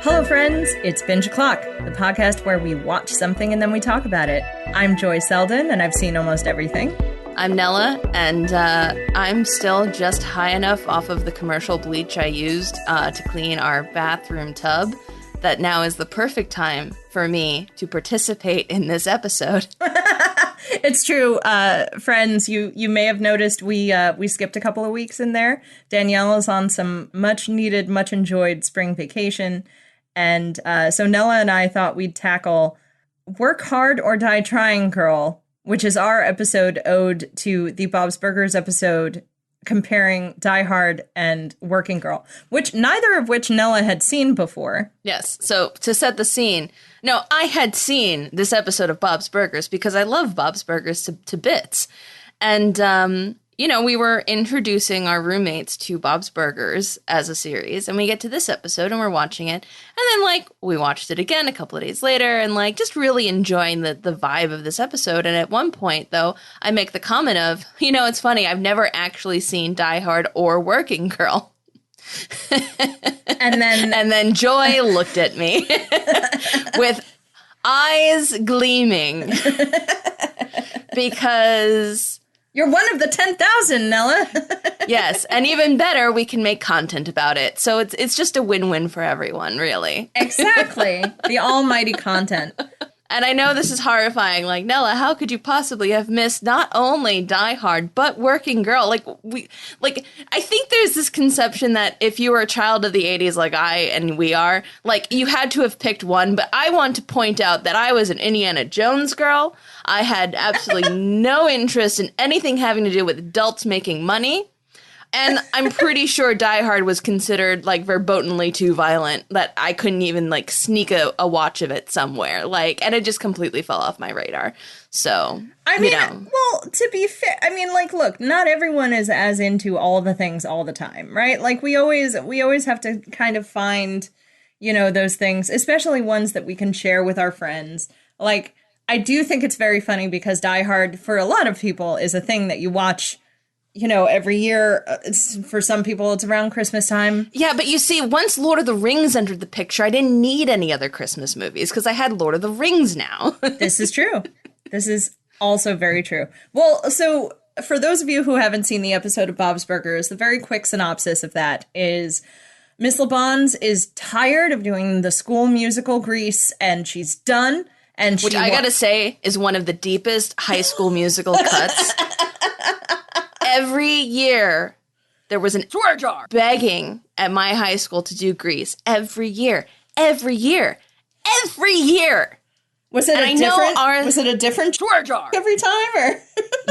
Hello, friends. It's Binge O'Clock, the podcast where we watch something and then we talk about it. I'm Joy Selden, and I've seen almost everything. I'm Nella, and I'm still just high enough off of the commercial bleach I used to clean our bathroom tub that now is the perfect time for me to participate in this episode. It's true. Friends, you may have noticed we skipped a couple of weeks in there. Danielle is on some much-needed, much-enjoyed spring vacation. And so Nella and I thought we'd tackle Work Hard or Die Trying Girl, which is our episode ode to the Bob's Burgers episode comparing Die Hard and Working Girl, neither of which Nella had seen before. Yes. So to set the scene, no, I had seen this episode of Bob's Burgers because I love Bob's Burgers to bits. And, we were introducing our roommates to Bob's Burgers as a series, and we get to this episode and we're watching it. And then, we watched it again a couple of days later and, just really enjoying the vibe of this episode. And at one point, though, I make the comment of, it's funny, I've never actually seen Die Hard or Working Girl. And then Joy looked at me with eyes gleaming because... You're one of the 10,000, Nella. Yes, and even better, we can make content about it. So it's just a win-win for everyone, really. Exactly. The almighty content. And I know this is horrifying. Nella, how could you possibly have missed not only Die Hard, but Working Girl? I think there's this conception that if you were a child of the 80s like I and we are, you had to have picked one. But I want to point out that I was an Indiana Jones girl. I had absolutely no interest in anything having to do with adults making money. And I'm pretty sure Die Hard was considered, verbotenly too violent that I couldn't even, sneak a watch of it somewhere. And it just completely fell off my radar. So, well, to be fair, look, not everyone is as into all the things all the time, right? We always have to kind of find, those things, especially ones that we can share with our friends. I do think it's very funny because Die Hard, for a lot of people, is a thing that you watch every year. For some people, it's around Christmas time. Yeah, but you see, once Lord of the Rings entered the picture, I didn't need any other Christmas movies because I had Lord of the Rings now. This is true. This is also very true. Well, so for those of you who haven't seen the episode of Bob's Burgers, the very quick synopsis of that is Miss LeBon's is tired of doing the school musical Grease, and she's done. And which I gotta say is one of the deepest High School Musical cuts. Every year, there was an swear jar begging at my high school to do Grease. Every year. Every year. Every year. Was it a different swear jar every time? Or?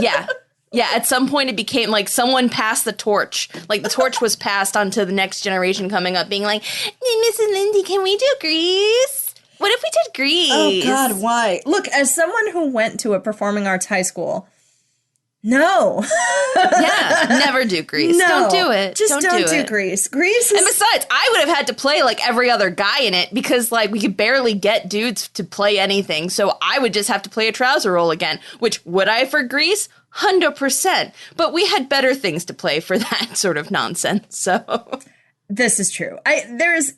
Yeah. Yeah, at some point it became someone passed the torch. The torch was passed on to the next generation coming up, being like, Mrs. Lindsay, can we do Grease? What if we did Grease? Oh, God, why? Look, as someone who went to a performing arts high school, no. Yeah, never do Grease. No, don't do it. Just don't do Grease. Grease is... And besides, I would have had to play every other guy in it because we could barely get dudes to play anything. So I would just have to play a trouser role again, which would I for Grease? 100%. But we had better things to play for that sort of nonsense, so... This is true. There's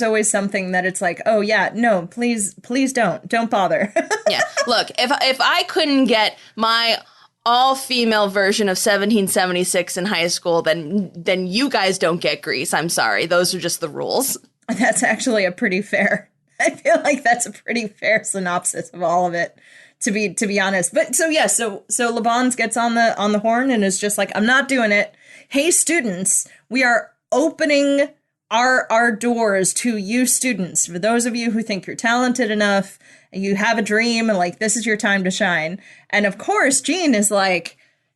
always something that it's oh yeah, no, please don't bother. Yeah. Look, if I couldn't get my all-female version of 1776 in high school, then you guys don't get Grease. I'm sorry. Those are just the rules. That's actually I feel like that's a pretty fair synopsis of all of it, to be honest. But so yeah, so LeBon's gets on the horn and is just I'm not doing it. Hey students, we are opening our doors to you students. For those of you who think you're talented enough, and you have a dream, and this is your time to shine. And of course, Gene is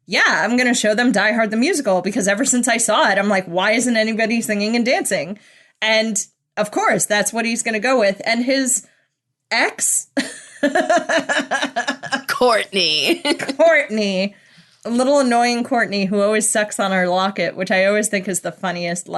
yeah, I'm going to show them Die Hard the musical, because ever since I saw it, I'm why isn't anybody singing and dancing? And of course, that's what he's going to go with. And his ex, Courtney, a little annoying Courtney, who always sucks on our locket, which I always think is the funniest.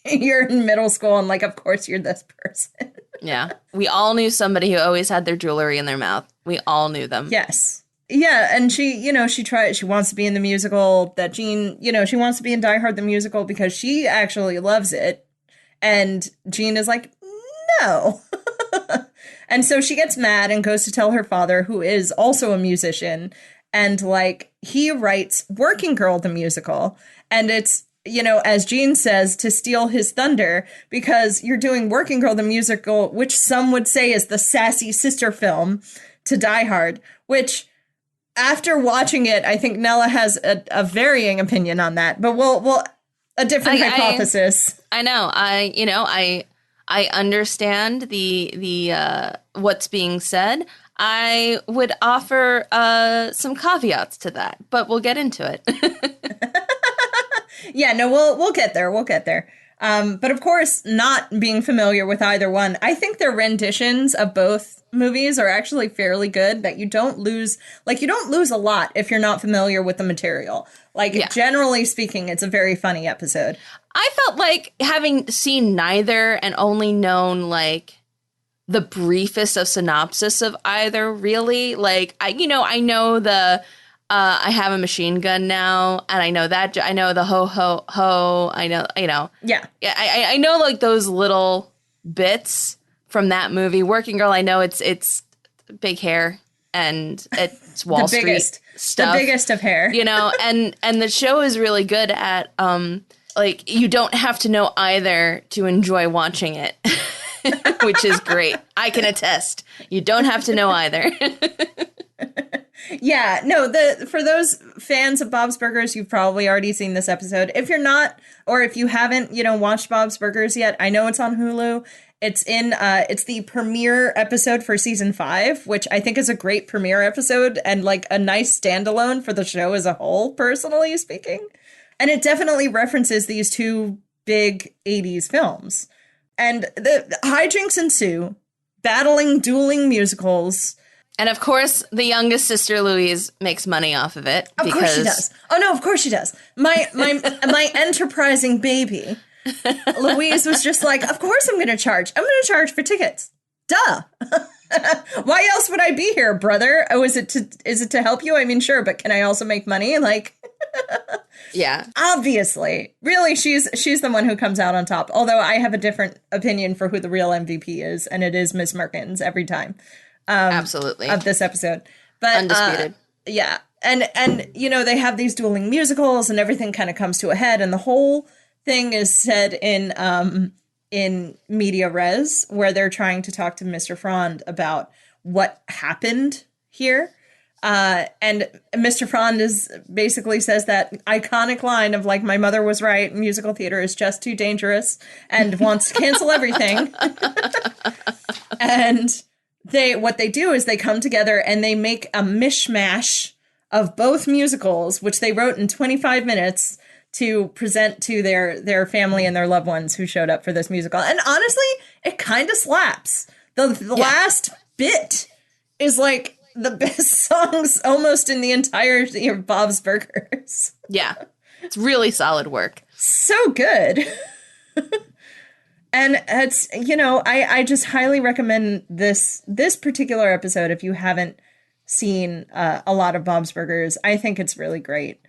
You're in middle school and of course you're this person. Yeah. We all knew somebody who always had their jewelry in their mouth. We all knew them. Yes. Yeah. And she wants to be in the musical that Jean, she wants to be in Die Hard the musical because she actually loves it. And Jean is like, no. And so she gets mad and goes to tell her father, who is also a musician. And like, he writes Working Girl, the musical. And it's, as Jean says, to steal his thunder, because you're doing Working Girl, the musical, which some would say is the sassy sister film to Die Hard, which after watching it, I think Nella has a varying opinion on that. But we'll a different hypothesis. I know. I understand the what's being said. I would offer some caveats to that, but we'll get into it. Yeah, no, we'll get there. We'll get there. But of course, not being familiar with either one, I think their renditions of both movies are actually fairly good, that you don't lose a lot if you're not familiar with the material. Generally speaking, it's a very funny episode. I felt like, having seen neither and only known like the briefest of synopsis of either, really, like I know the I have a machine gun now, and I know the ho ho ho. I know. Yeah. I know like those little bits from that movie. Working Girl, I know it's big hair and it's Wall Street stuff. The biggest of hair. And the show is really good at like, you don't have to know either to enjoy watching it, which is great. I can attest. You don't have to know either. Yeah, no, for those fans of Bob's Burgers, you've probably already seen this episode. If you're not, or if you haven't, watched Bob's Burgers yet, I know it's on Hulu. It's it's the premiere episode for season 5, which I think is a great premiere episode and like a nice standalone for the show as a whole, personally speaking. And it definitely references these two big 80s films. And the hijinks ensue, dueling musicals. And of course, the youngest sister, Louise, makes money off of it. Of course she does. Oh no, of course she does. My enterprising baby, Louise, was just like, of course I'm going to charge. I'm going to charge for tickets. Duh. Why else would I be here, brother? Oh, is it to help you? I mean, sure, but can I also make money? Like, yeah, obviously, really, she's the one who comes out on top. Although I have a different opinion for who the real MVP is, and it is Miss Merkins every time. Absolutely. Of this episode. But undisputed. Yeah. And they have these dueling musicals and everything kind of comes to a head, and the whole thing is said in media res, where they're trying to talk to Mr. Frond about what happened here. And Mr. Frond basically says that iconic line of like, my mother was right, musical theater is just too dangerous, and wants to cancel everything. And what they do is they come together and they make a mishmash of both musicals, which they wrote in 25 minutes to present to their family and their loved ones who showed up for this musical. And honestly, it kind of slaps. The last bit is like the best songs almost in the entirety of Bob's Burgers. Yeah, it's really solid work. So good. And it's, I just highly recommend this particular episode if you haven't seen a lot of Bob's Burgers. I think it's really great.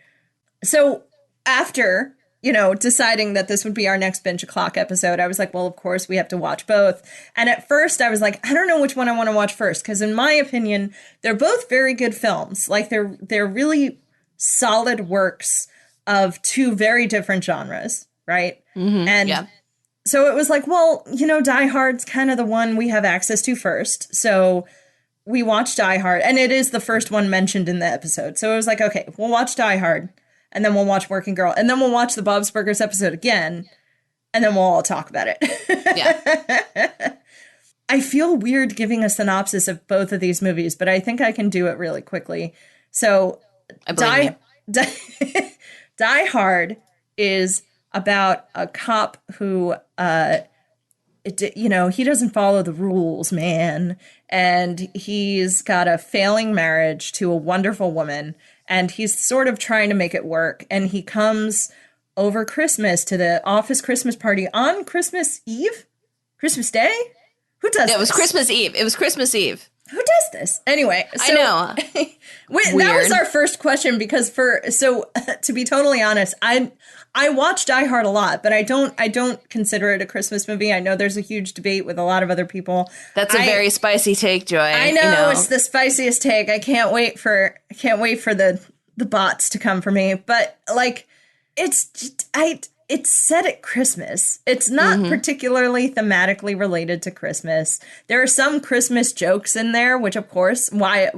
So after, deciding that this would be our next Binge O'Clock episode, I was like, well, of course, we have to watch both. And at first I was like, I don't know which one I want to watch first, because in my opinion, they're both very good films. Like they're really solid works of two very different genres, right? Mm-hmm, and yeah. So it was like, well, Die Hard's kind of the one we have access to first. So we watched Die Hard, and it is the first one mentioned in the episode. So it was like, okay, we'll watch Die Hard, and then we'll watch Working Girl, and then we'll watch the Bob's Burgers episode again, and then we'll all talk about it. Yeah. I feel weird giving a synopsis of both of these movies, but I think I can do it really quickly. So Die Hard is about a cop who, he doesn't follow the rules, man. And he's got a failing marriage to a wonderful woman, and he's sort of trying to make it work. And he comes over Christmas to the office Christmas party on Christmas Eve? Christmas Day? Who does It was this? Christmas Eve. It was Christmas Eve. Who does this? Anyway, so I know. that was our first question because to be totally honest, I watch Die Hard a lot, but I don't consider it a Christmas movie. I know there's a huge debate with a lot of other people. That's a very spicy take, Joy. I know, it's the spiciest take. I can't wait for the bots to come for me. But like, it's just, it's set at Christmas. It's not particularly thematically related to Christmas. There are some Christmas jokes in there, which of course, why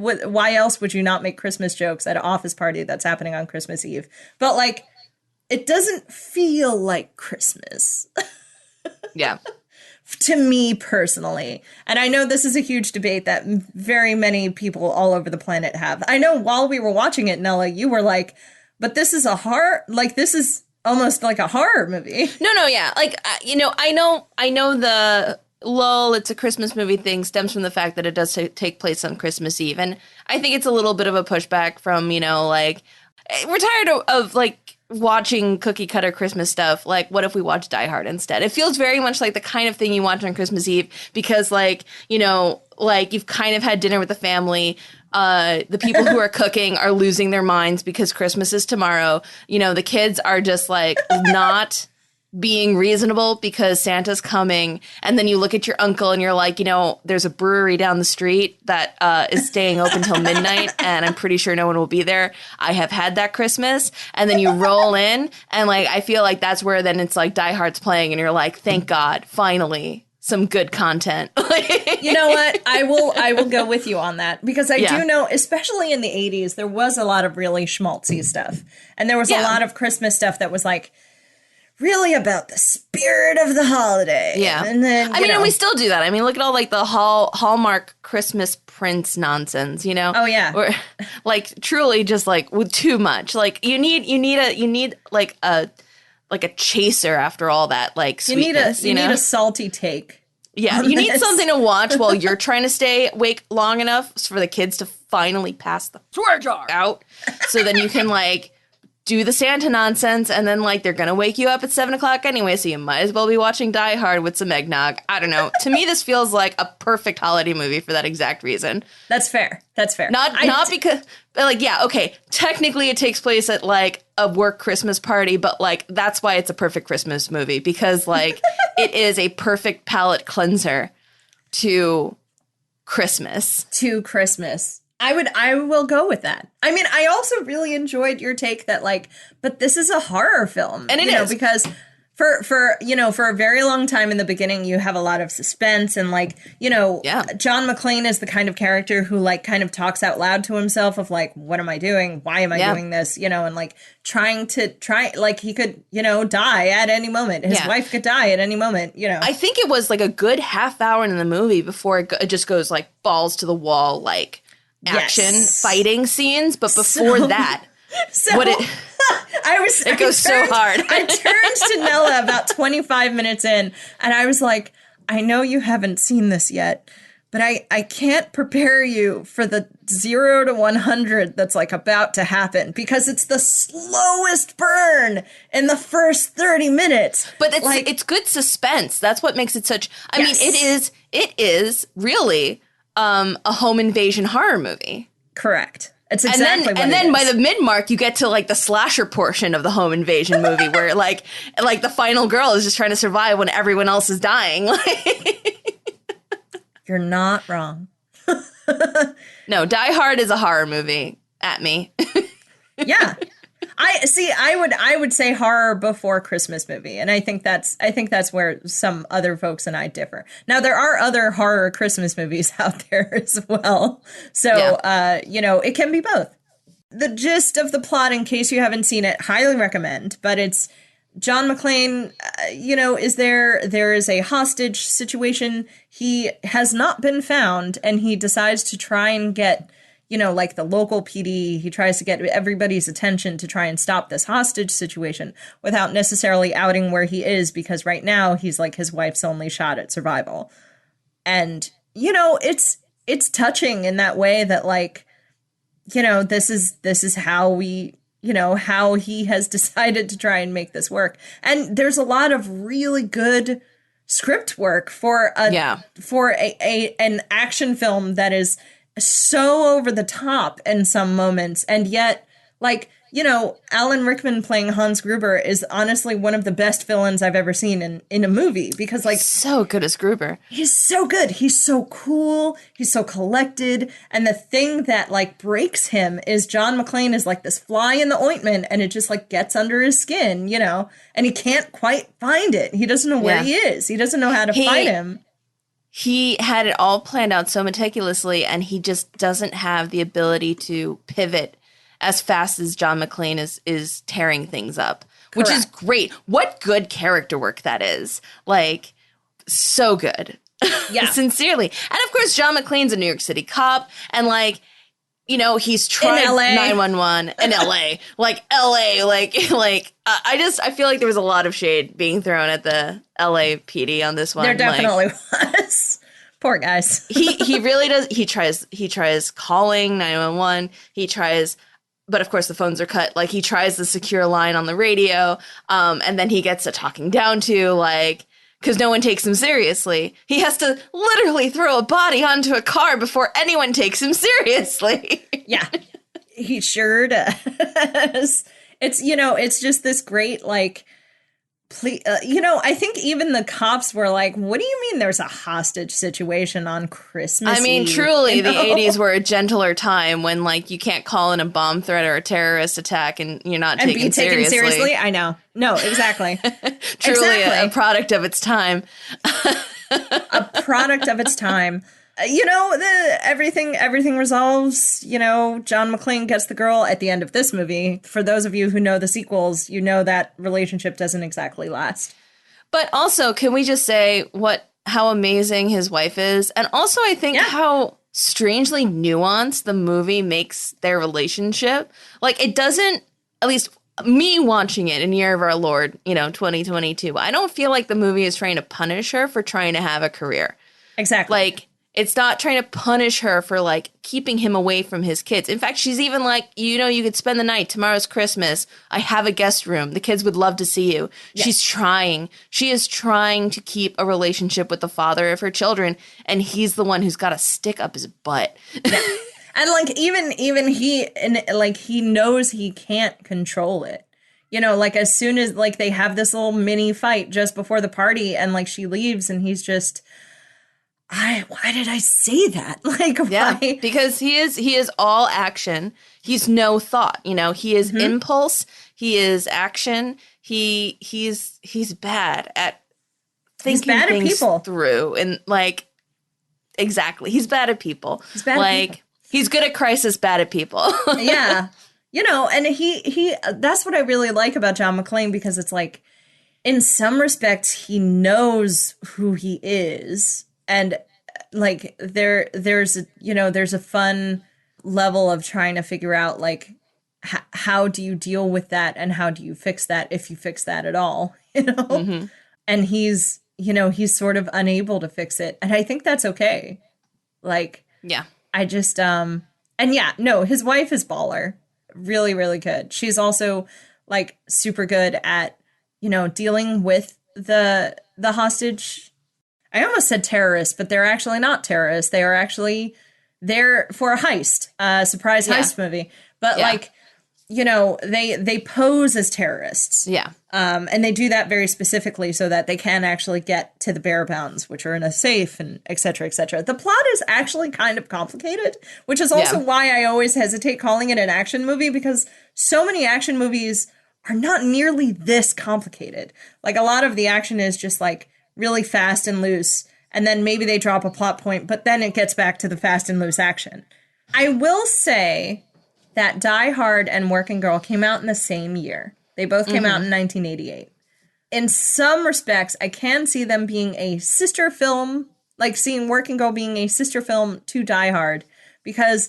else would you not make Christmas jokes at an office party that's happening on Christmas Eve? But like, it doesn't feel like Christmas. Yeah. To me personally. And I know this is a huge debate that very many people all over the planet have. I know while we were watching it, Nella, you were like, but this is a horror, like this is almost like a horror movie. No, yeah. Like, I know the lull, it's a Christmas movie thing stems from the fact that it does take place on Christmas Eve. And I think it's a little bit of a pushback from, like, we're tired of like, watching cookie cutter Christmas stuff. Like, what if we watch Die Hard instead? It feels very much like the kind of thing you watch on Christmas Eve because, like, like you've kind of had dinner with the family. The people who are cooking are losing their minds because Christmas is tomorrow. The kids are just like not being reasonable because Santa's coming. And then you look at your uncle and you're like, there's a brewery down the street that is staying open till midnight. And I'm pretty sure no one will be there. I have had that Christmas. And then you roll in and like, I feel like that's where then it's like Die Hard's playing and you're like, thank God, finally. Some good content. You know what? I will go with you on that because I do know, especially in the 80s, there was a lot of really schmaltzy stuff. And there was a lot of Christmas stuff that was like really about the spirit of the holiday. Yeah. And then, and we still do that. I mean, look at all like the Hallmark Christmas Prince nonsense, Oh yeah. Or like truly just like with too much. Like you need like a chaser after all that, like sweetness. You need a salty take. Yeah, you need something to watch while you're trying to stay awake long enough for the kids to finally pass the swear jar out, so then you can like do the Santa nonsense, and then like they're gonna wake you up at 7:00 anyway, so you might as well be watching Die Hard with some eggnog. I don't know. To me, this feels like a perfect holiday movie for that exact reason. That's fair. Not because, like, yeah, okay. Technically, it takes place at like a work Christmas party, but like that's why it's a perfect Christmas movie because like it is a perfect palate cleanser to Christmas. I will go with that. I mean, I also really enjoyed your take that like, but this is a horror film. And it is. Because for a very long time in the beginning, you have a lot of suspense and like, John McClane is the kind of character who like kind of talks out loud to himself of like, what am I doing? Why am I doing this? And like trying like he could, die at any moment. His wife could die at any moment, I think it was like a good half hour in the movie before it just goes like balls to the wall, like action fighting scenes. But before that, it goes so hard. I turned to Nella about 25 minutes in and I was like, I know you haven't seen this yet, but I can't prepare you for the 0 to 100 that's like about to happen because it's the slowest burn in the first 30 minutes. But it's good suspense. That's what makes it such. I mean, it is really a home invasion horror movie. Correct. It's exactly what and it then is. By the mid-mark, you get to like the slasher portion of the home invasion movie where like the final girl is just trying to survive when everyone else is dying. You're not wrong. No, Die Hard is a horror movie at me. Yeah. I would say horror before Christmas movie, and I think that's where some other folks and I differ. Now there are other horror Christmas movies out there as well, so it can be both. The gist of the plot, in case you haven't seen it, highly recommend. But it's John McClane. There is a hostage situation. He has not been found, and he decides to try and get. Like the local PD, he tries to get everybody's attention to try and stop this hostage situation without necessarily outing where he is, because right now he's like his wife's only shot at survival. And, it's touching in that way that like, this is how we, how he has decided to try and make this work. And there's a lot of really good script work for an action film that is so over the top in some moments, and yet, like, you know, Alan Rickman playing Hans Gruber is honestly one of the best villains I've ever seen in a movie, because, like, so good as Gruber. He's so good. He's so cool. He's so collected. And the thing that, like, breaks him is John McClane is like this fly in the ointment, and it just, like, gets under his skin, you know, and he can't quite find it. He doesn't know where he is. He doesn't know how to fight him. He had it all planned out so meticulously, and he just doesn't have the ability to pivot as fast as John McClane is tearing things up, which is great. What good character work that is. Like, so good. Yeah. Sincerely. And of course, John McClane's a New York City cop, and, like, you know, he's tried 911 in LA. Like, LA, I feel like there was a lot of shade being thrown at the LA PD on this one. There definitely was. Poor guys. He really does. He tries calling 911. He tries, but of course the phones are cut. Like, he tries the secure line on the radio, and then he gets a talking down to, like, because no one takes him seriously. He has to literally throw a body onto a car before anyone takes him seriously. Yeah, he sure does. It's, you know, it's just this great, like, you know, I think even the cops were like, what do you mean there's a hostage situation on Christmas Eve? Truly, you know? The 80s were a gentler time when, like, you can't call in a bomb threat or a terrorist attack and you're not taken seriously. I know. No, exactly. Truly a product of its time. A product of its time. You know, everything resolves. You know, John McClane gets the girl at the end of this movie. For those of you who know the sequels, you know that relationship doesn't exactly last. But also, can we just say how amazing his wife is? And also, I think how strangely nuanced the movie makes their relationship. Like, it doesn't, at least me watching it in Year of Our Lord, you know, 2022, I don't feel like the movie is trying to punish her for trying to have a career. Exactly. Like, it's not trying to punish her for, like, keeping him away from his kids. In fact, she's even like, you know, you could spend the night. Tomorrow's Christmas. I have a guest room. The kids would love to see you. Yes. She's trying. She is trying to keep a relationship with the father of her children. And he's the one who's got a stick up his butt. Yeah. And, like, even he knows he can't control it. You know, like, as soon as, like, they have this little mini fight just before the party, and, like, she leaves, and he's just, why did I say that? Like, why? Because he is all action. He's no thought, you know, he is impulse. He is action. He's bad at thinking things through, and, like, exactly. He's bad at people. He's bad at people. He's good at crisis, bad at people. Yeah. You know, and he that's what I really like about John McClane, because it's like, in some respects, he knows who he is. And, like, there's a fun level of trying to figure out, like, how do you deal with that, and how do you fix that, if you fix that at all, you know? Mm-hmm. And he's sort of unable to fix it. And I think that's okay. Like, yeah. I just, and yeah, no, his wife is baller. Really, really good. She's also, like, super good at, you know, dealing with the hostage. I almost said terrorists, but they're actually not terrorists. They are actually there for a heist, surprise heist movie. But like, you know, they pose as terrorists. Yeah. And they do that very specifically so that they can actually get to the bearer bonds, which are in a safe, and et cetera, et cetera. The plot is actually kind of complicated, which is also why I always hesitate calling it an action movie, because so many action movies are not nearly this complicated. Like, a lot of the action is just, like, really fast and loose, and then maybe they drop a plot point, but then it gets back to the fast and loose action. I will say that Die Hard and Working Girl came out in the same year. They both came out in 1988. In some respects, I can see them being a sister film, like seeing Working Girl being a sister film to Die Hard, because,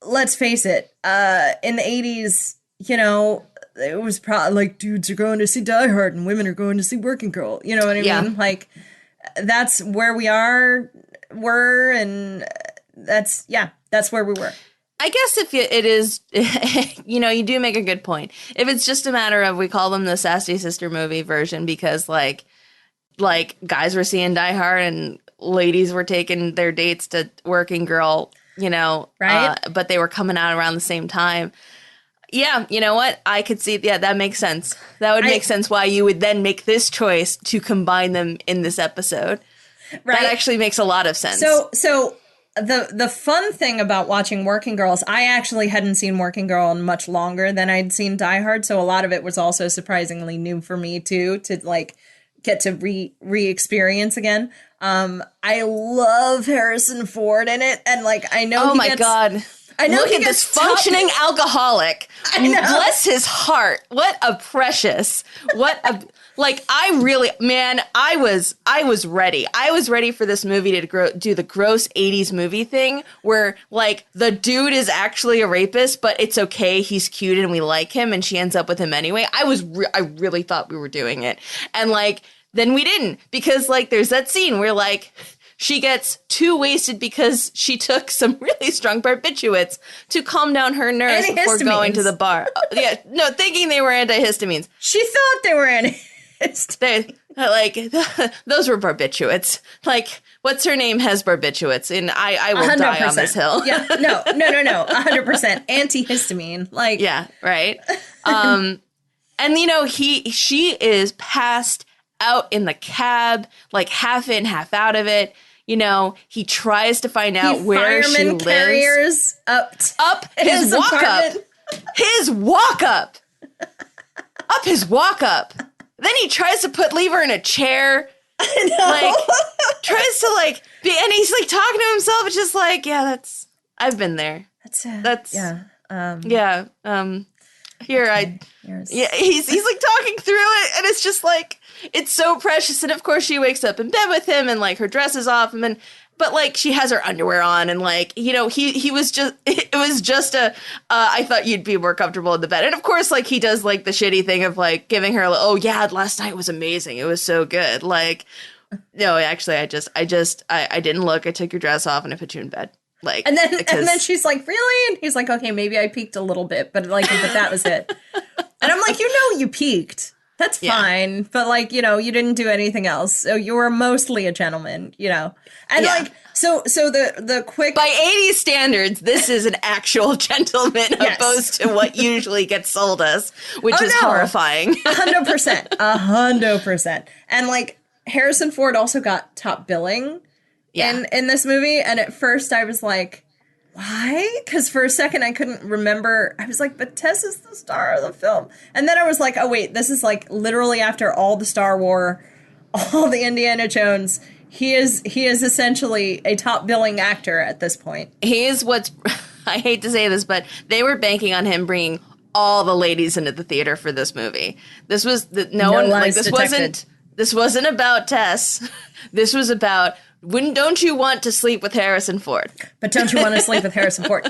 let's face it, in the 80s, you know, it was probably like, dudes are going to see Die Hard and women are going to see Working Girl. You know what I mean? Like, that's where were, and that's where we were. I guess if it is, you know, you do make a good point. If it's just a matter of, we call them the Sassy Sister movie version because, like, like guys were seeing Die Hard and ladies were taking their dates to Working Girl, right? But they were coming out around the same time. Yeah, you know what? I could see. Yeah, that makes sense. That would make sense why you would then make this choice to combine them in this episode. Right. That actually makes a lot of sense. So the fun thing about watching Working Girls, I actually hadn't seen Working Girl in much longer than I'd seen Die Hard, so a lot of it was also surprisingly new for me too, to like get to re-experience again. I love Harrison Ford in it, and like I know. Oh my God. I know. Look at this functioning alcoholic. I know. Bless his heart. What a precious. Like, I was ready. I was ready for this movie to do the gross 80s movie thing where, like, the dude is actually a rapist, but it's okay. He's cute and we like him, and she ends up with him anyway. I really thought we were doing it. And, like, then we didn't, because, like, there's that scene where, like, she gets too wasted because she took some really strong barbiturates to calm down her nerves before going to the bar. Thinking they were antihistamines. She thought they were antihistamines. Those were barbiturates. Like, what's her name has barbiturates, and I will 100%. Die on this hill. Yeah, no, 100% antihistamine. Like, yeah, right. And she is passed out in the cab, like half in, half out of it. He tries to find out where she lives. Carriers up his walk up. His walk up. Up his walk up. Then he tries to leave her in a chair. I know. Tries to and he's like talking to himself. It's just like, yeah, I've been there. He's like talking through it, and it's just like, it's so precious. And of course she wakes up in bed with him, and like her dress is off, but like she has her underwear on, and like, it was just I thought you'd be more comfortable in the bed. And of course, like, he does like the shitty thing of like giving her, oh yeah, last night was amazing, it was so good. Like, no, actually I didn't look, I took your dress off and I put you in bed. Like, and then she's like, really? And he's like, okay, maybe I peeked a little bit, but that was it. And I'm like, you peeked. That's fine. But like, you didn't do anything else. So you were mostly a gentleman, And like, so the quick, by 80s standards, this is an actual gentleman opposed to what usually gets sold us, which is horrifying. 100%. And like, Harrison Ford also got top billing in this movie. And at first I was like, why? Because for a second I couldn't remember. I was like, but Tess is the star of the film. And then I was like, oh wait, this is like literally after all the Star Wars, all the Indiana Jones. He is essentially a top billing actor at this point. He is I hate to say this, but they were banking on him bringing all the ladies into the theater for this movie. This was this wasn't about Tess. This was about, don't you want to sleep with Harrison Ford? But don't you want to sleep with Harrison Ford?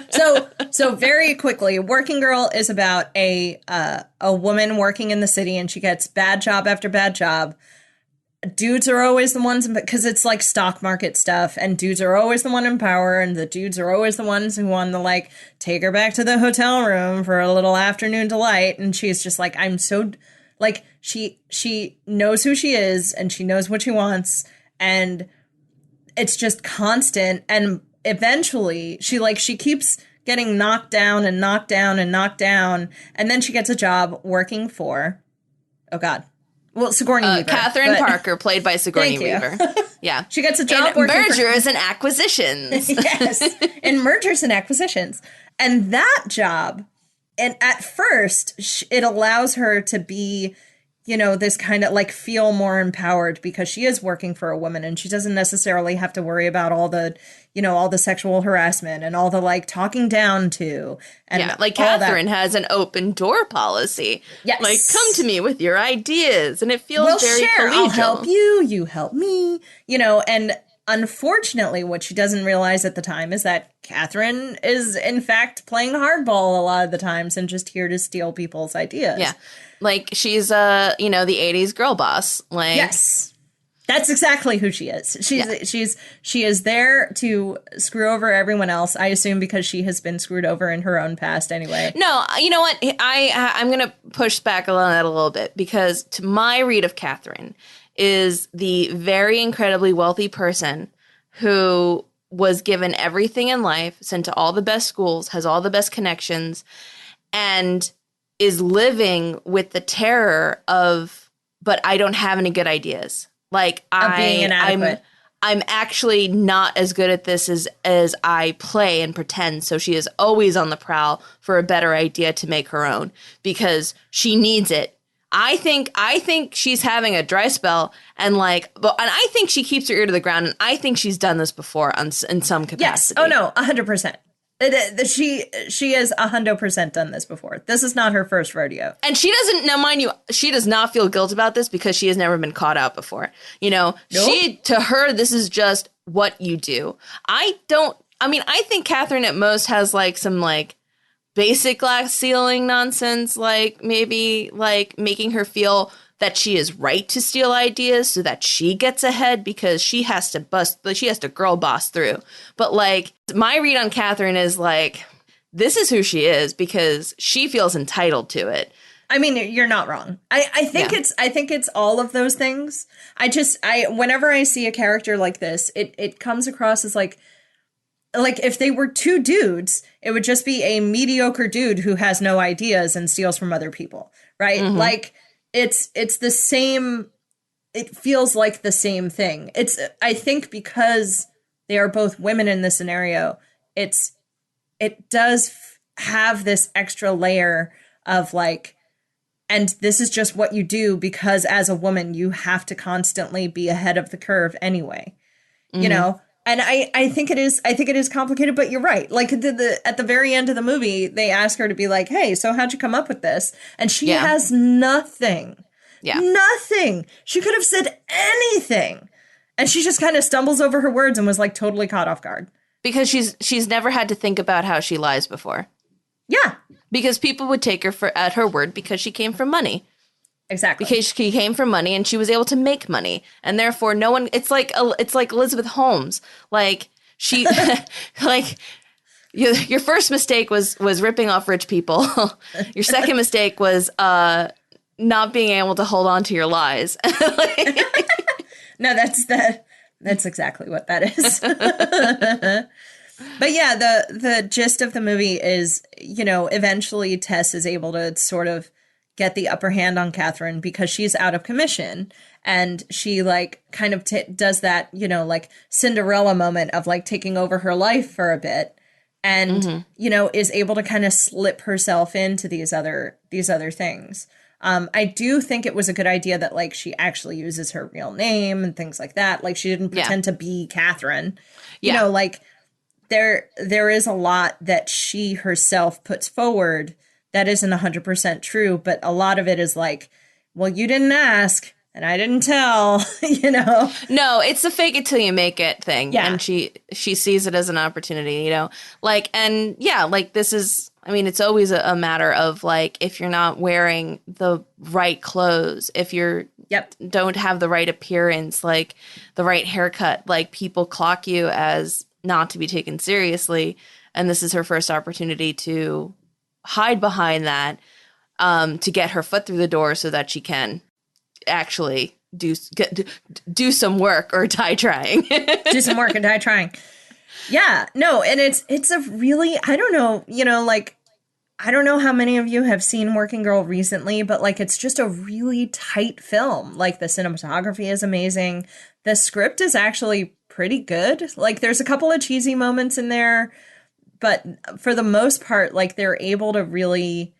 So very quickly, Working Girl is about a woman working in the city, and she gets bad job after bad job. Dudes are always the ones, because it's like stock market stuff, and dudes are always the one in power, and the dudes are always the ones who want to like take her back to the hotel room for a little afternoon delight. And she's just like, I'm so like, she knows who she is, and she knows what she wants, and it's just constant. And eventually she keeps getting knocked down and knocked down and knocked down. And then she gets a job working for, Sigourney Weaver. Catherine Parker, played by Sigourney Weaver. Yeah. She gets a job in mergers and acquisitions. Yes. In mergers and acquisitions. And that job, and at first it allows her to be, this kind of like feel more empowered, because she is working for a woman, and she doesn't necessarily have to worry about all the, all the sexual harassment and all the like talking down to. And like Catherine has an open door policy. Yes. Like, come to me with your ideas. And it feels very collegial. I'll help you. You help me, and unfortunately, what she doesn't realize at the time is that Catherine is, in fact, playing hardball a lot of the times and just here to steal people's ideas. Yeah. Like, she's, the 80s girl boss. Like, yes. That's exactly who she is. She is there to screw over everyone else, I assume, because she has been screwed over in her own past anyway. No, you know what? I'm going to push back on that a little bit, because to my read of Catherine is the very incredibly wealthy person who was given everything in life, sent to all the best schools, has all the best connections, and is living with the terror of, but I don't have any good ideas. Like Of being inadequate. I'm actually not as good at this as I play and pretend. So she is always on the prowl for a better idea to make her own because she needs it. I think she's having a dry spell and I think she keeps her ear to the ground, and I think she's done this before in some capacity. Yes. Oh no, 100%. She has 100% done this before. This is not her first rodeo. And she doesn't, now mind you, she does not feel guilt about this because she has never been caught out before. You know, Nope. to her, this is just what you do. I think Catherine at most has some basic glass ceiling nonsense, maybe making her feel that she is right to steal ideas so that she gets ahead because she has to girl boss through. But my read on Catherine is this is who she is because she feels entitled to it. I mean, you're not wrong. I think it's all of those things. Whenever I see a character like this, it comes across as like if they were two dudes, it would just be a mediocre dude who has no ideas and steals from other people, right? Mm-hmm. It's the same. It feels like the same thing. I think because they are both women in this scenario, it does have this extra layer of and this is just what you do because as a woman, you have to constantly be ahead of the curve anyway, you know? And I think it is complicated, but you're right. At the very end of the movie, they ask her to be like, hey, so how'd you come up with this? And she has nothing. Yeah. Nothing. She could have said anything. And she just kind of stumbles over her words and was totally caught off guard. Because she's never had to think about how she lies before. Yeah. Because people would take her at her word because she came from money. Exactly. Because she came from money and she was able to make money. And therefore no one, it's like Elizabeth Holmes. She, your first mistake was ripping off rich people. Your second mistake was not being able to hold on to your lies. No, that's exactly what that is. But yeah, the gist of the movie is, eventually Tess is able to sort of get the upper hand on Catherine because she's out of commission, and she kind of does that, Cinderella moment of taking over her life for a bit, and is able to kind of slip herself into these other things. I do think it was a good idea that she actually uses her real name and things like that. She didn't pretend to be Catherine. There is a lot that she herself puts forward that isn't 100% true, but a lot of it is well, you didn't ask and I didn't tell, No, it's a fake it till you make it thing. Yeah. And she sees it as an opportunity, this is, it's always a matter of if you're not wearing the right clothes, if you're don't have the right appearance, the right haircut, people clock you as not to be taken seriously. And this is her first opportunity to hide behind that, to get her foot through the door so that she can actually do some work or die trying. Do some work and die trying. Yeah, no, and it's a really, I don't know, I don't know how many of you have seen Working Girl recently, but it's just a really tight film. The cinematography is amazing. The script is actually pretty good. There's a couple of cheesy moments in there, but for the most part, they're able to really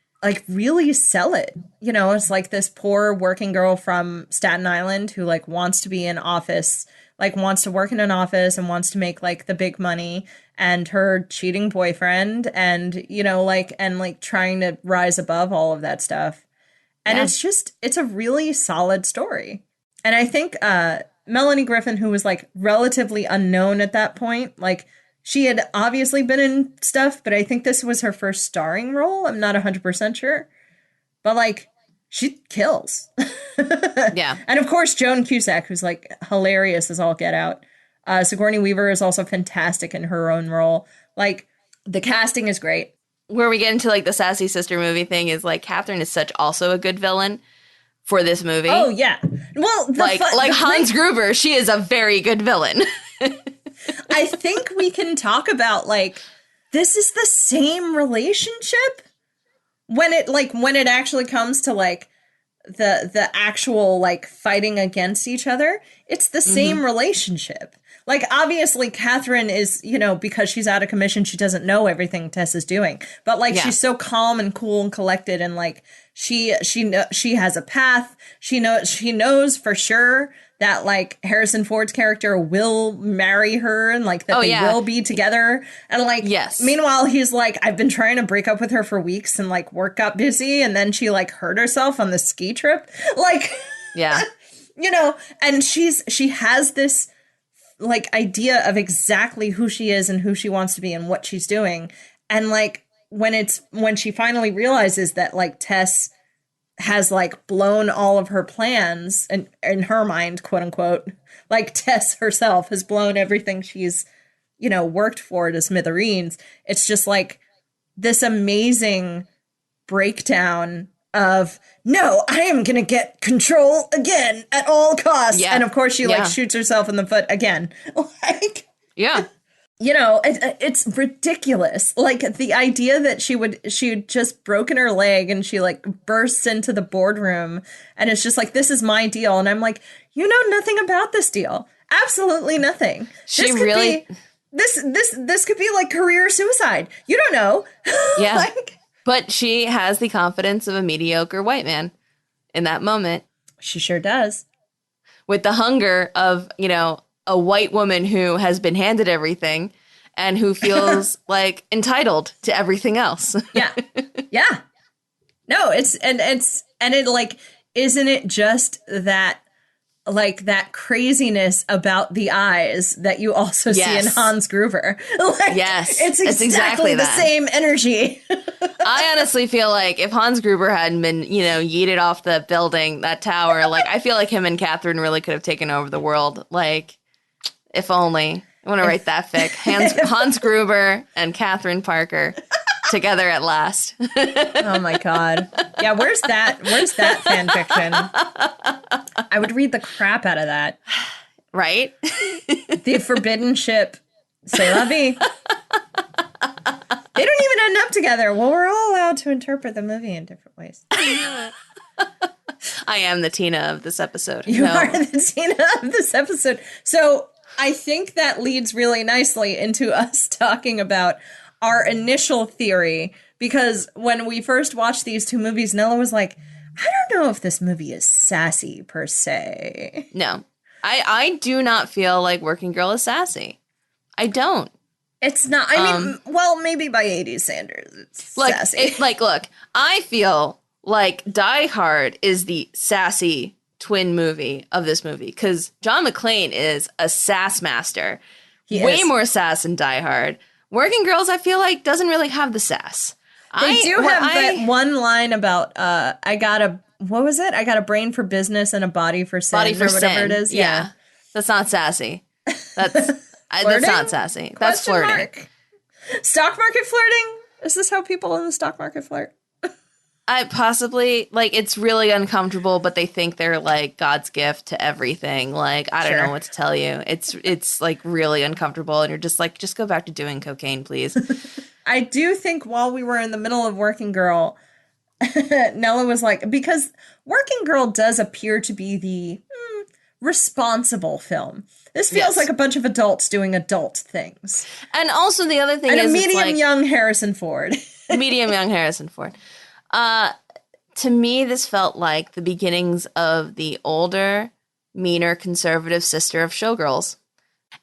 sell it. It's this poor working girl from Staten Island who wants to be in office, wants to work in an office and wants to make the big money, and her cheating boyfriend and, trying to rise above all of that stuff. And it's a really solid story. And I think, Melanie Griffin, who was relatively unknown at that point, she had obviously been in stuff, but I think this was her first starring role. I'm not 100% sure. But, she kills. Yeah. And, of course, Joan Cusack, who's, hilarious as all get out. Sigourney Weaver is also fantastic in her own role. The casting is great. Where we get into, the Sassy Sister movie thing is, Catherine is also a good villain. for this movie. Oh, yeah. Well, like Hans Gruber, she is a very good villain. I think we can talk about, like, this is the same relationship when it actually comes to, like, the actual, like, fighting against each other. It's the same relationship. Like, obviously, Catherine is, you know, because she's out of commission, she doesn't know everything Tess is doing. But, like, she's so calm and cool and collected, and, like, she has a path. She knows for sure that, like, Harrison Ford's character will marry her and, like, that they will be together. And, like, meanwhile, he's like, I've been trying to break up with her for weeks and, like, work got busy. And then she, like, hurt herself on the ski trip. Like, you know, and she has this, like, idea of exactly who she is and who she wants to be and what she's doing. And, like, when she finally realizes that, like, Tess has, like, blown all of her plans, and in her mind, quote unquote, like, Tess herself has blown everything she's, you know, worked for to smithereens. It's just, like, this amazing breakdown of, no, I am gonna get control again at all costs. And of course she like shoots herself in the foot again. Like, you know, it's ridiculous. Like, the idea that she'd just broken her leg and she, like, bursts into the boardroom and it's just like, this is my deal. And I'm like, you know nothing about this deal. Absolutely nothing. This could be like career suicide. You don't know. Yeah. Like, but she has the confidence of a mediocre white man in that moment. She sure does. With the hunger of, you know, a white woman who has been handed everything and who feels like entitled to everything else. Yeah. No, it like, isn't it just that, like, that craziness about the eyes that you also see in Hans Gruber? Like, it's exactly the same energy. I honestly feel like if Hans Gruber hadn't been, you know, yeeted off the building, that tower, like, I feel like him and Catherine really could have taken over the world. Like, if only. I want to write that fic. Hans Gruber and Catherine Parker together at last. Oh my God. Yeah, where's that fan fiction? I would read the crap out of that. Right? The forbidden ship. C'est la vie. They don't even end up together. Well, we're all allowed to interpret the movie in different ways. I am the Tina of this episode. You are the Tina of this episode. So I think that leads really nicely into us talking about our initial theory, because when we first watched these two movies, Nella was like, I don't know if this movie is sassy per se. No, I do not feel like Working Girl is sassy. I don't. It's not. I mean, well, maybe by 80s standards, it's sassy. Look, I feel like Die Hard is the sassy twin movie of this movie, because John McClane is a sass master. Way more sass than Die Hard. Working Girls, I feel like, doesn't really have the sass. They do have that one line about, I got a brain for business and a body for sin, or whatever it is. Yeah. That's not sassy. That's not sassy. That's flirting. Mark. Stock market flirting? Is this how people in the stock market flirt? I possibly, like, it's really uncomfortable, but they think they're, like, God's gift to everything. Like, I don't know what to tell you. It's like, really uncomfortable, and you're just like, just go back to doing cocaine, please. I do think while we were in the middle of Working Girl, Nella was like, because Working Girl does appear to be the responsible film. This feels like a bunch of adults doing adult things. And also the other thing is, a medium young Harrison Ford. Medium young Harrison Ford. To me, this felt like the beginnings of the older, meaner, conservative sister of Showgirls.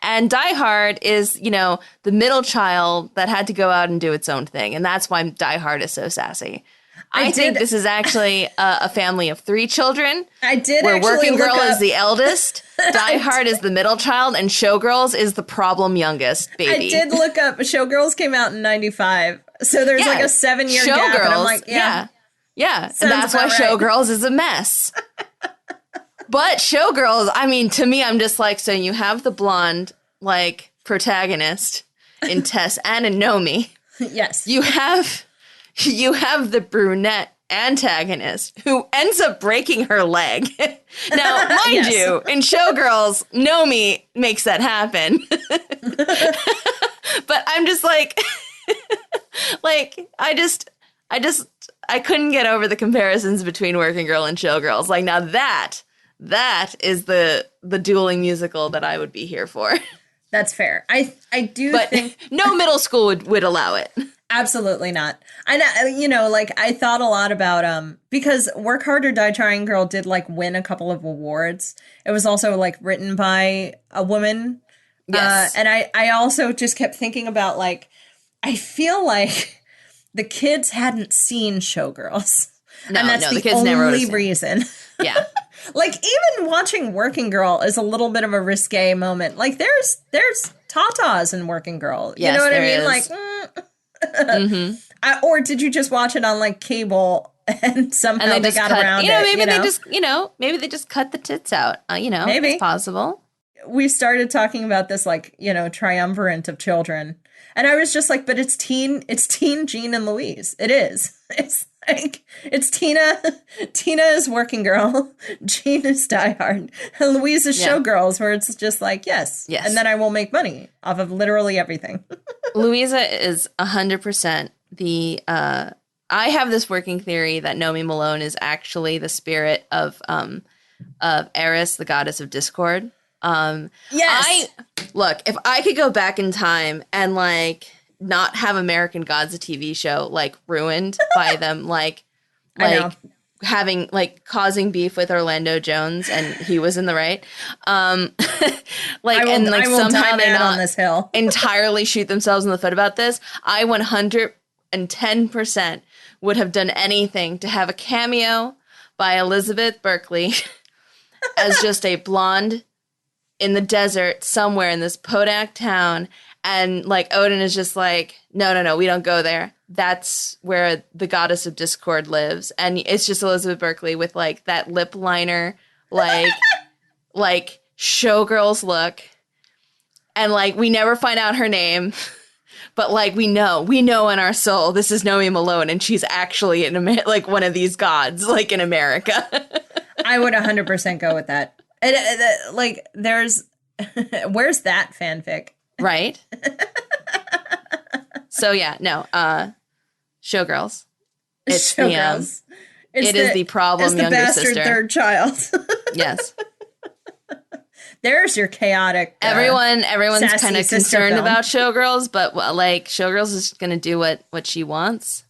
And Die Hard is, you know, the middle child that had to go out and do its own thing. And that's why Die Hard is so sassy. I think this is actually a family of 3 children. Where Working Girl is the eldest, Die Hard is the middle child, and Showgirls is the problem youngest baby. I did look up. Showgirls came out in 95. So there's like a 7-year gap. And I'm like, yeah. And that's why Showgirls is a mess. But Showgirls, I mean, to me, I'm just like, so you have the blonde, like, protagonist in Tess and in Nomi. Yes. You have the brunette antagonist who ends up breaking her leg. Now, mind Yes. you, in Showgirls, Nomi makes that happen. But I'm just like, I couldn't get over the comparisons between Working Girl and Showgirls. Like, now that is the dueling musical that I would be here for. That's fair. I do But think no middle school would allow it. absolutely not. I thought a lot about because Work Hard or Die Trying Girl did like win a couple of awards. It was also like written by a woman. Yes. And I also just kept thinking about like I feel like the kids hadn't seen Showgirls. No, and that's the the kids never would've only seen it. reason. Yeah. Like even watching Working Girl is a little bit of a risque moment. Like there's tatas in Working Girl. You Yes, know what I there mean? is. Like, or did you just watch it on like cable and somehow they got around it? Maybe they just cut the tits out. Maybe. It's possible. We started talking about this like, triumvirate of children. And I was just like, but it's teen Jean and Louise. It is. It's like, it's Tina is Working Girl, Jean is Die Hard, and Louise is Showgirls, where it's just like, yes. And then I will make money off of literally everything. Louisa is 100% I have this working theory that Nomi Malone is actually the spirit of Eris, the goddess of discord. Yes. Look, if I could go back in time and like not have American Gods, a TV show, like ruined by them, like having like causing beef with Orlando Jones, and he was in the right. Somehow they not on this hill entirely shoot themselves in the foot about this. I 110% would have done anything to have a cameo by Elizabeth Berkley as just a blonde in the desert somewhere in this Podak town. And like Odin is just like, no, we don't go there. That's where the goddess of discord lives. And it's just Elizabeth Berkley with like that lip liner, like, like Showgirls look. And like, we never find out her name, but like, we know in our soul, this is Nomi Malone. And she's actually like one of these gods, like in America. I would 100% go with that. Like, where's that fanfic? Right. So yeah, no. Showgirls. It's Showgirls. It is the problem. It's the younger bastard sister. Third child. Yes. There's your chaotic. Everyone's kind of concerned film. about Showgirls, but like Showgirls is going to do what she wants.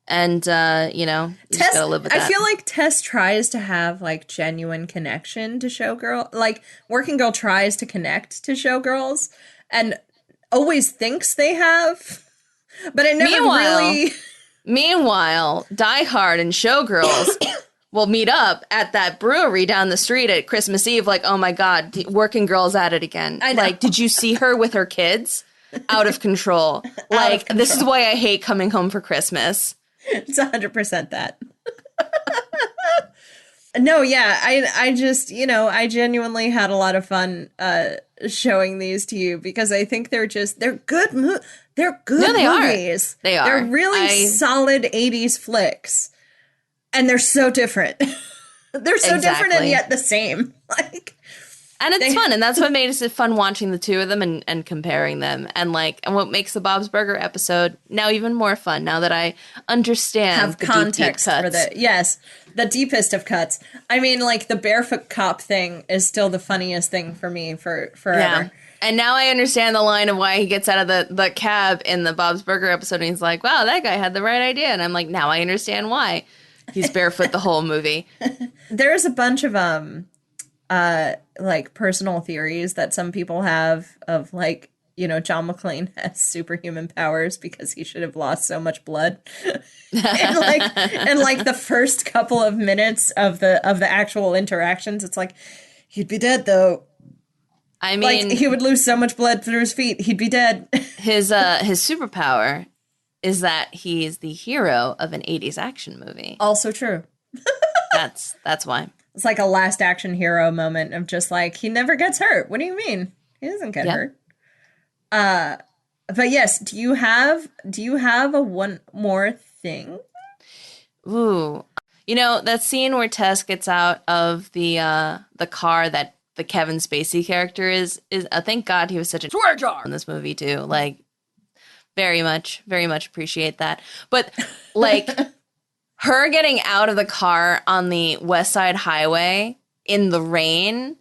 And, you just gotta live with that. I feel like Tess tries to have, like, genuine connection to Showgirl. Like, Working Girl tries to connect to Showgirls and always thinks they have, but it never really... Meanwhile, Die Hard and Showgirls will meet up at that brewery down the street at Christmas Eve like, oh my God, Working Girl's at it again. Like, did you see her with her kids? Out of control. Like, this is why I hate coming home for Christmas. It's 100% that. No, yeah, I just, I genuinely had a lot of fun showing these to you because I think they're good movies. They are. They're really solid 80s flicks. And they're so different. They're so different and yet the same. Like, and it's fun, and that's what made it fun watching the two of them and comparing them, and what makes the Bob's Burger episode now even more fun. Now that I understand have the context deep for the deepest of cuts. I mean, like the barefoot cop thing is still the funniest thing for me forever. Yeah. And now I understand the line of why he gets out of the cab in the Bob's Burger episode, and he's like, "Wow, that guy had the right idea," and I'm like, now I understand why he's barefoot the whole movie. There's a bunch of like personal theories that some people have of like, John McClane has superhuman powers because he should have lost so much blood. and like the first couple of minutes of the actual interactions, it's like, he'd be dead though. I mean, like he would lose so much blood through his feet, he'd be dead. His superpower is that he's the hero of an 80s action movie. Also true. That's why. It's like a Last Action Hero moment of just like, he never gets hurt. What do you mean? He doesn't get hurt. But yes, do you have a one more thing? Ooh. You know, that scene where Tess gets out of the car that the Kevin Spacey character is thank God he was such a swear jar in this movie too. Like, very much appreciate that. But like her getting out of the car on the West Side Highway in the rain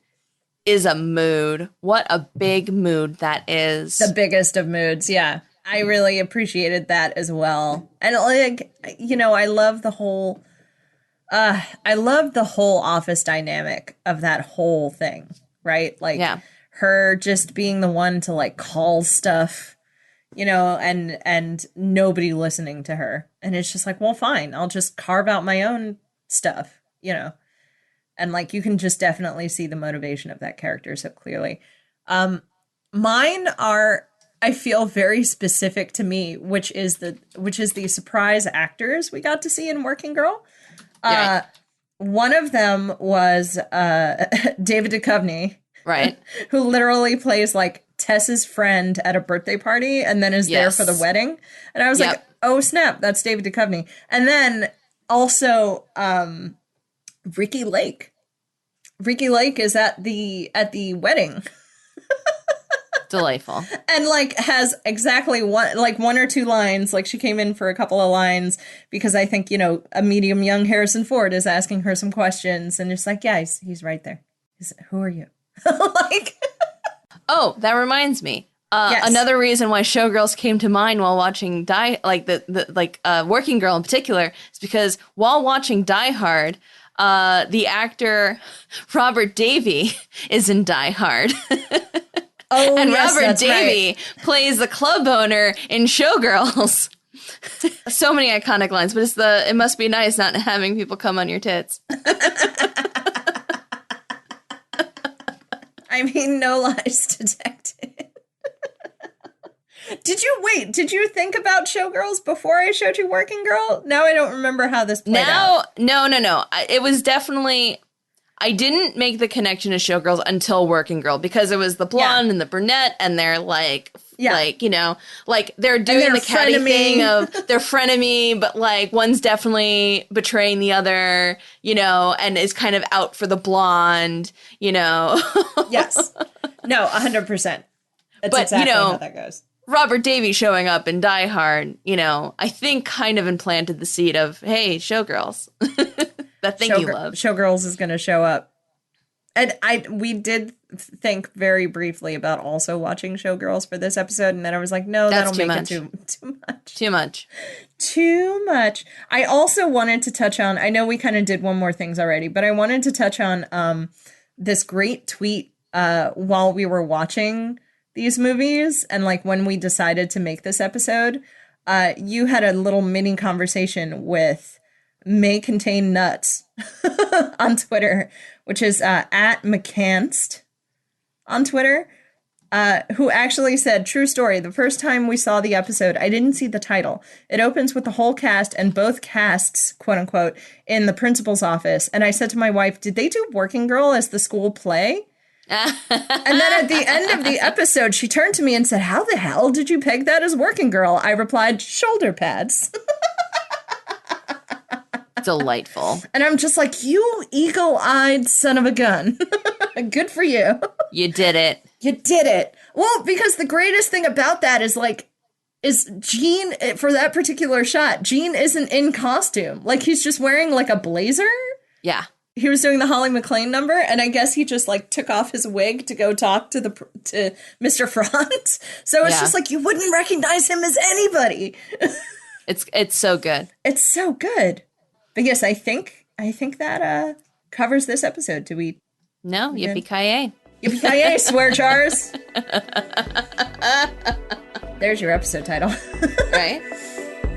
is a mood. What a big mood that is. The biggest of moods, yeah. I really appreciated that as well. And like, you know, I love the whole office dynamic of that whole thing, right? Like her just being the one to like call stuff, you know, and nobody listening to her. And it's just like, well, fine, I'll just carve out my own stuff, you know. And like you can just definitely see the motivation of that character so clearly. Mine are, I feel, very specific to me, which is the surprise actors we got to see in Working Girl. One of them was David Duchovny, right? Who literally plays like Tess's friend at a birthday party and then is there for the wedding. And I was like, oh snap, that's David Duchovny. And then also Ricki Lake. Ricki Lake is at the wedding. Delightful. And like has exactly one or two lines. Like she came in for a couple of lines because I think, you know, a medium young Harrison Ford is asking her some questions and it's like, yeah, he's right there. Who are you? Like, oh, that reminds me. Another reason why Showgirls came to mind while watching Working Girl in particular is because while watching Die Hard, the actor Robert Davi is in Die Hard. Oh, and yes, Robert Davi plays the club owner in Showgirls. So many iconic lines, but it must be nice not having people come on your tits. I mean, no lies detected. Did you think about Showgirls before I showed you Working Girl? Now I don't remember how this played out. No. It was definitely... I didn't make the connection to Showgirls until Working Girl because it was the blonde and the brunette and they're like, you know, like they're doing the catty thing of they're frenemy, but like one's definitely betraying the other, you know, and is kind of out for the blonde, you know. Yes. No, 100%. That's exactly how that goes. Robert Davi showing up in Die Hard, you know, I think kind of implanted the seed of, hey, Showgirls. That thing you love. Showgirls is going to show up. And we did think very briefly about also watching Showgirls for this episode. And then I was like, no, that'll make it too much. Too much. I also wanted to touch on, I know we kind of did one more things already, but I wanted to touch on this great tweet while we were watching these movies. And like when we decided to make this episode, you had a little mini conversation with May Contain Nuts on Twitter, which is at McCanst on Twitter, who actually said, true story, the first time we saw the episode, I didn't see the title. It opens with the whole cast and both casts, quote unquote, in the principal's office. And I said to my wife, did they do Working Girl as the school play? And then at the end of the episode, she turned to me and said, how the hell did you peg that as Working Girl? I replied, shoulder pads. Delightful. And I'm just like, you eagle-eyed son of a gun. Good for you. You did it. You did it. Well, because the greatest thing about that is Gene, for that particular shot, Gene isn't in costume. Like, he's just wearing, like, a blazer. Yeah. He was doing the Holly McClane number, and I guess he just, like, took off his wig to go talk to Mr. Franz. So it's just like, you wouldn't recognize him as anybody. It's so good. It's so good. But yes, I think that covers this episode. Do we? No, yippee-ki-yay. Yippee-ki-yay, swear jars. There's your episode title. Right?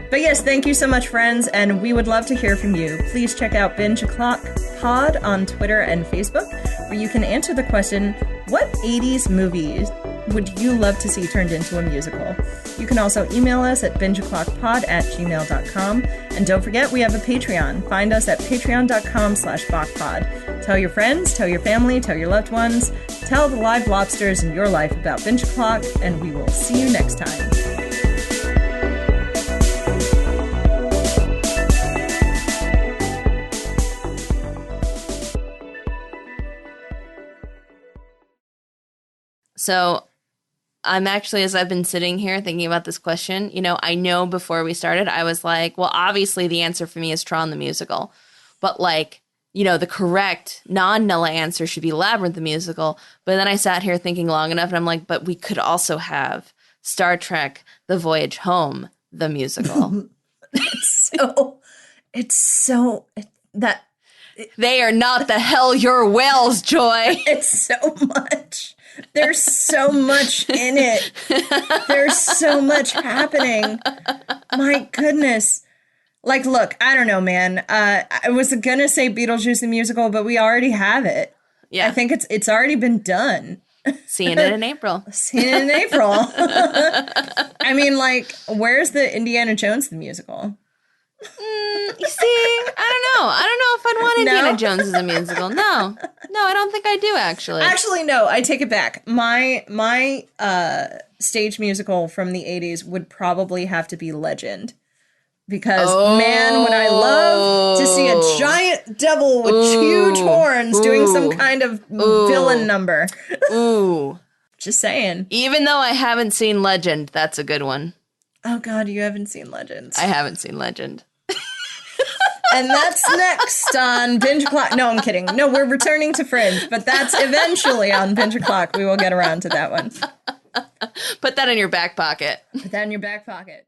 But yes, thank you so much, friends, and we would love to hear from you. Please check out Binge O'Clock Pod on Twitter and Facebook, where you can answer the question, what 80s movies would you love to see turned into a musical? You can also email us at bingeoclockpod@gmail.com. And don't forget, we have a Patreon. Find us at patreon.com/BachPod. Tell your friends, tell your family, tell your loved ones, tell the live lobsters in your life about Binge O'Clock, and we will see you next time. So I'm actually, as I've been sitting here thinking about this question, I know before we started, I was like, well, obviously the answer for me is Tron the Musical. But like, the correct non-Nella answer should be Labyrinth the Musical. But then I sat here thinking long enough and I'm like, but we could also have Star Trek The Voyage Home the Musical. That they are not the hell your whales, Joy. It's so much. There's so much in it. There's so much happening. My goodness. Like, look, I don't know, man. I was gonna say Beetlejuice the Musical, but we already have it. Yeah. I think it's already been done. Seeing it in April. Seeing it in April. I mean, like, where's the Indiana Jones the Musical? You see, I don't know if I'd want Indiana Jones as a musical. No, I don't think I do, actually. Actually, no, I take it back. My stage musical from the 80s would probably have to be Legend. Because, man, would I love to see a giant devil with huge horns doing some kind of villain number. Ooh. Just saying. Even though I haven't seen Legend, that's a good one. Oh, God, you haven't seen Legends. I haven't seen Legend. And that's next on Binge O'Clock. No, I'm kidding. No, we're returning to Fringe, but that's eventually on Binge O'Clock. We will get around to that one. Put that in your back pocket. Put that in your back pocket.